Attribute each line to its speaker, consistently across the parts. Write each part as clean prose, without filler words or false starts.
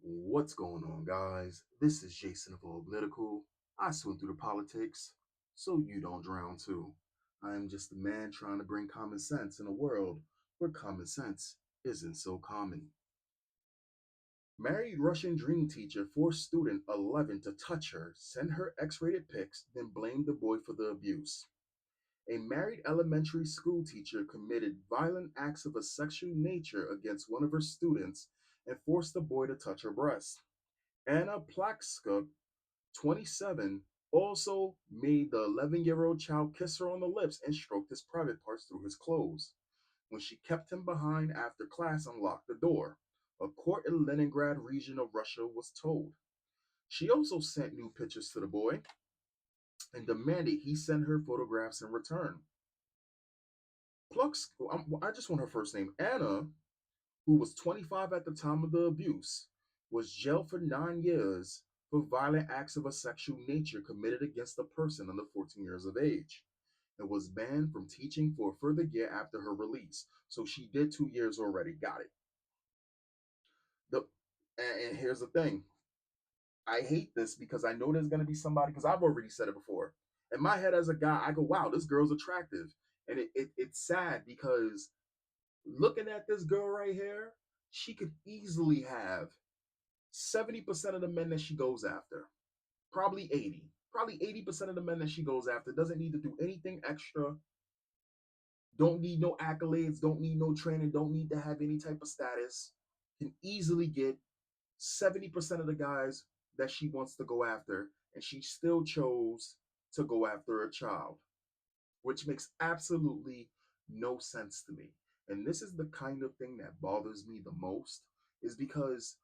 Speaker 1: What's going on, guys? This is Jason of All Political. I swim through the politics so you don't drown too. I am just a man trying to bring common sense in a world where common sense isn't so common. Married Russian dream teacher forced student 11 to touch her, send her X rated pics, then blamed the boy for the abuse. A married elementary school teacher committed violent acts of a sexual nature against one of her students and forced the boy to touch her breast. Anna Plaxka, 27, also made the 11-year-old child kiss her on the lips and stroked his private parts through his clothes. When she kept him behind after class and locked the door, a court in Leningrad region of Russia was told. She also sent new pictures to the boy and demanded he send her photographs in return. Plux, I just want her first name. Anna, who was 25 at the time of the abuse, was jailed for 9 years for violent acts of a sexual nature committed against a person under 14 years of age and was banned from teaching for a further year after her release. So she did 2 years already. Got it. The, and here's the thing, I hate this because I know there's going to be somebody, because I've already said it before. In my head as a guy, I go, wow, this girl's attractive. And it's sad because looking at this girl right here, she could easily have 70% of the men that she goes after, probably 80. Probably 80% of the men that she goes after doesn't need to do anything extra, don't need no accolades, don't need no training, don't need to have any type of status, can easily get 70% of the guys that she wants to go after, and she still chose to go after a child, which makes absolutely no sense to me. And this is the kind of thing that bothers me the most, is because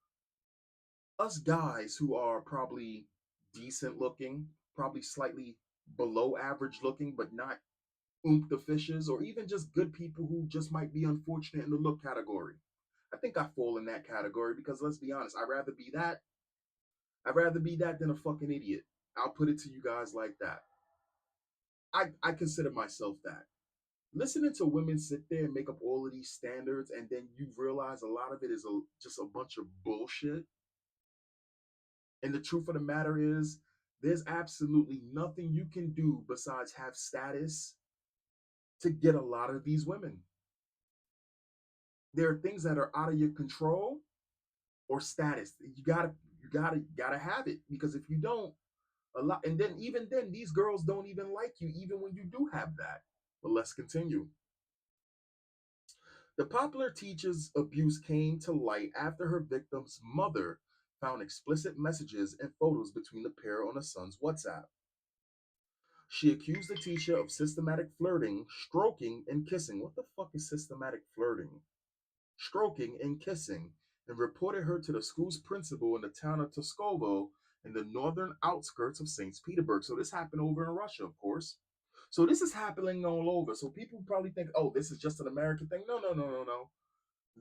Speaker 1: us guys who are probably decent looking, probably slightly below average looking, but not oomph the fishes, or even just good people who just might be unfortunate in the look category. I think I fall in that category because let's be honest, I'd rather be that than a fucking idiot. I'll put it to you guys like that. I consider myself that. Listening to women sit there and make up all of these standards, and then you realize a lot of it is just a bunch of bullshit. And the truth of the matter is, there's absolutely nothing you can do besides have status to get a lot of these women. There are things that are out of your control or status. You gotta have it, because if you don't, a lot, and then even then, these girls don't even like you, even when you do have that. But let's continue. The popular teacher's abuse came to light after her victim's mother found explicit messages and photos between the pair on the son's WhatsApp. She accused the teacher of systematic flirting, stroking, and kissing. What the fuck is systematic flirting? Stroking and kissing, and reported her to the school's principal in the town of Tuskovo in the northern outskirts of St. Petersburg. So this happened over in Russia, of course. So this is happening all over. So people probably think, oh, this is just an American thing. No, no, no, no, no.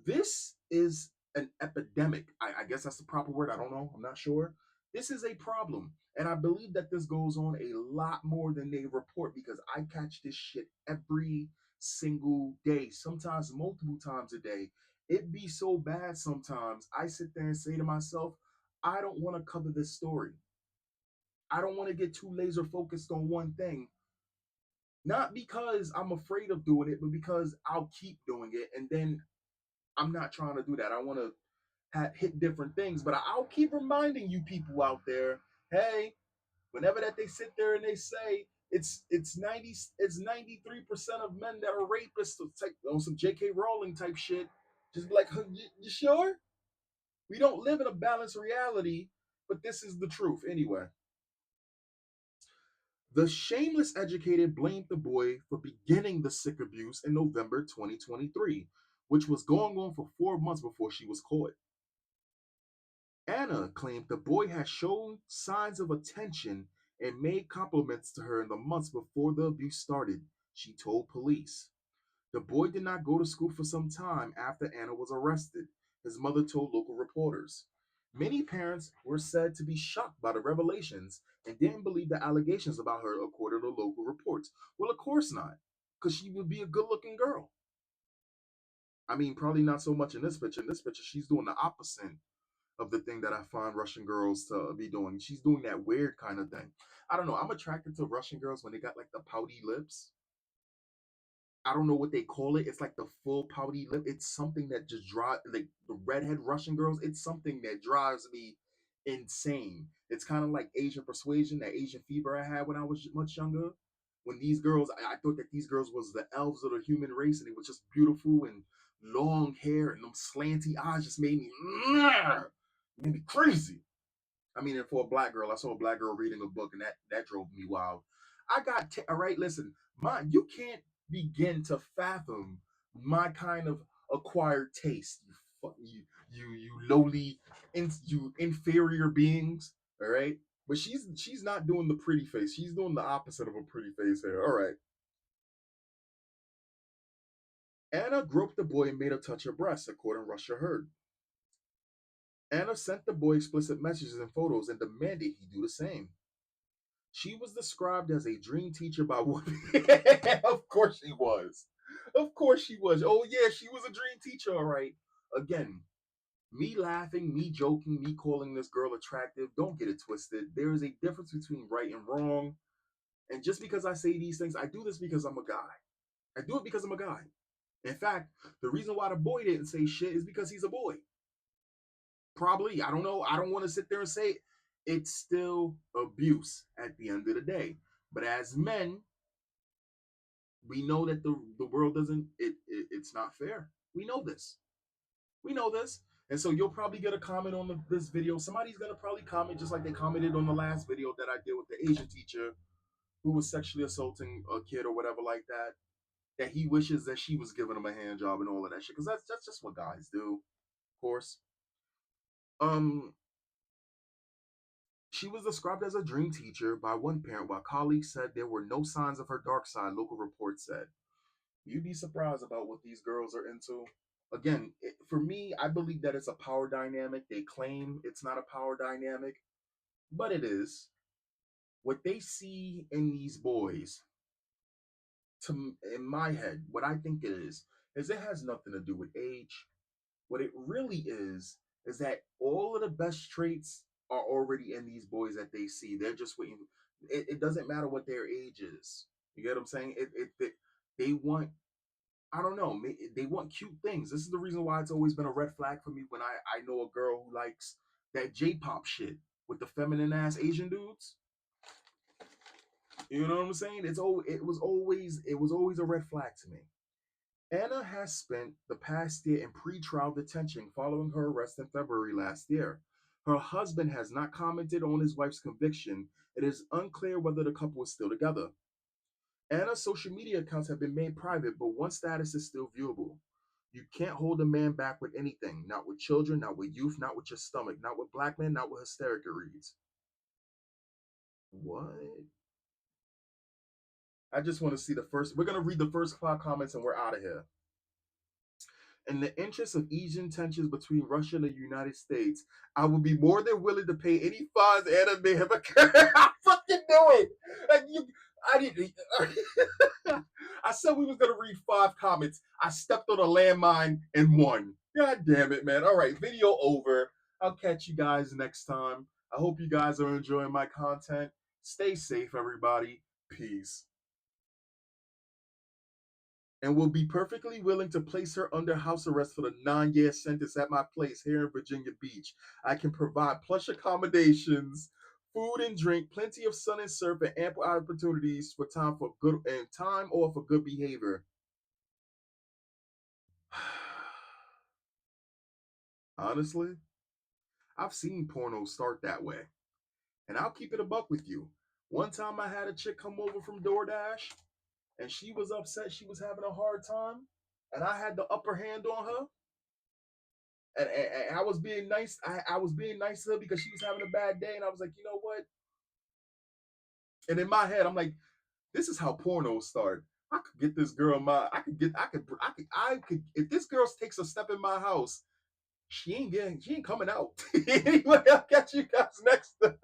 Speaker 1: This is an epidemic. I guess that's the proper word. I don't know. I'm not sure. This is a problem. And I believe that this goes on a lot more than they report, because I catch this shit every single day, sometimes multiple times a day. It be so bad sometimes. I sit there and say to myself, I don't want to cover this story. I don't want to get too laser focused on one thing. Not because I'm afraid of doing it, but because I'll keep doing it. And then I'm not trying to do that. I want to hit different things, but I'll keep reminding you people out there, hey, whenever that they sit there and they say it's 93% of men that are rapists, so type on some J.K. Rowling type shit, just be like, huh, you sure? We don't live in a balanced reality, but this is the truth anyway. The shameless educator blamed the boy for beginning the sick abuse in November 2023, which was going on for 4 months before she was caught. Anna claimed the boy had shown signs of attention and made compliments to her in the months before the abuse started, she told police. The boy did not go to school for some time after Anna was arrested, his mother told local reporters. Many parents were said to be shocked by the revelations and didn't believe the allegations about her, according to local reports. Well, of course not, because she would be a good looking girl. I mean, probably not so much in this picture. In this picture, she's doing the opposite of the thing that I find Russian girls to be doing. She's doing that weird kind of thing. I don't know. I'm attracted to Russian girls when they got like the pouty lips. I don't know what they call it. It's like the full pouty lip. It's something that just drives like the redhead Russian girls. It's something that drives me insane. It's kind of like Asian persuasion, that Asian fever I had when I was much younger. When these girls, I thought that these girls was the elves of the human race, and they were just beautiful and long hair and them slanty eyes just made me crazy. I mean, and for a black girl, I saw a black girl reading a book, and that drove me wild. All right. Listen, my you can't begin to fathom my kind of acquired taste. You lowly, you inferior beings. All right, but she's not doing the pretty face. She's doing the opposite of a pretty face here. All right. Anna groped the boy and made her touch her breasts, according to Russia Heard. Anna sent the boy explicit messages and photos and demanded he do the same. She was described as a dream teacher by women. Of course she was. Of course she was. Oh yeah, she was a dream teacher, all right. Again, me laughing, me joking, me calling this girl attractive, don't get it twisted. There is a difference between right and wrong. And just because I say these things, I do this because I'm a guy. I do it because I'm a guy. In fact, the reason why the boy didn't say shit is because he's a boy. Probably. I don't know. I don't want to sit there and say it. It's still abuse at the end of the day. But as men, we know that the world doesn't it's not fair. We know this. We know this. And so you'll probably get a comment on this video. Somebody's gonna probably comment just like they commented on the last video that I did with the Asian teacher who was sexually assaulting a kid or whatever like that. That he wishes that she was giving him a hand job and all of that shit. Because that's just what guys do, of course. Um, She was described as a dream teacher by one parent, while colleagues said there were no signs of her dark side, local reports said. You'd be surprised about what these girls are into. Again, for me, I believe that it's a power dynamic. They claim it's not a power dynamic, but it is. What they see in these boys, in my head, what I think it is it has nothing to do with age. What it really is that all of the best traits are already in these boys that they see. They're just waiting. It doesn't matter what their age is. You get what I'm saying? They want, I don't know, they want cute things. This is the reason why it's always been a red flag for me when I know a girl who likes that J-pop shit with the feminine ass Asian dudes. You know what I'm saying? It was always a red flag to me. Anna has spent the past year in pretrial detention following her arrest in February last year. Her husband has not commented on his wife's conviction. It is unclear whether the couple is still together. Anna's social media accounts have been made private, but one status is still viewable. You can't hold a man back with anything, not with children, not with youth, not with your stomach, not with black men, not with hysterica reads. What? I just want to see the first. We're going to read the first 5 comments and we're out of here. In the interest of easing tensions between Russia and the United States, I would be more than willing to pay any fines Anna may have occurred. I fucking knew it. Like you, I didn't. I said we was gonna read 5 comments. I stepped on a landmine and won. God damn it, man. All right, video over. I'll catch you guys next time. I hope you guys are enjoying my content. Stay safe, everybody. Peace. And will be perfectly willing to place her under house arrest for the 9-year sentence at my place here in Virginia Beach. I can provide plush accommodations, food and drink, plenty of sun and surf, and ample opportunities for time off for good behavior. Honestly, I've seen porno start that way. And I'll keep it a buck with you. One time I had a chick come over from DoorDash and she was upset she was having a hard time and I had the upper hand on her and I was being nice. I was being nice to her because she was having a bad day, and I was like, you know what? And in my head, I'm like, this is how pornos start. I could get this girl if this girl takes a step in my house, she ain't coming out. Anyway, I'll catch you guys next time.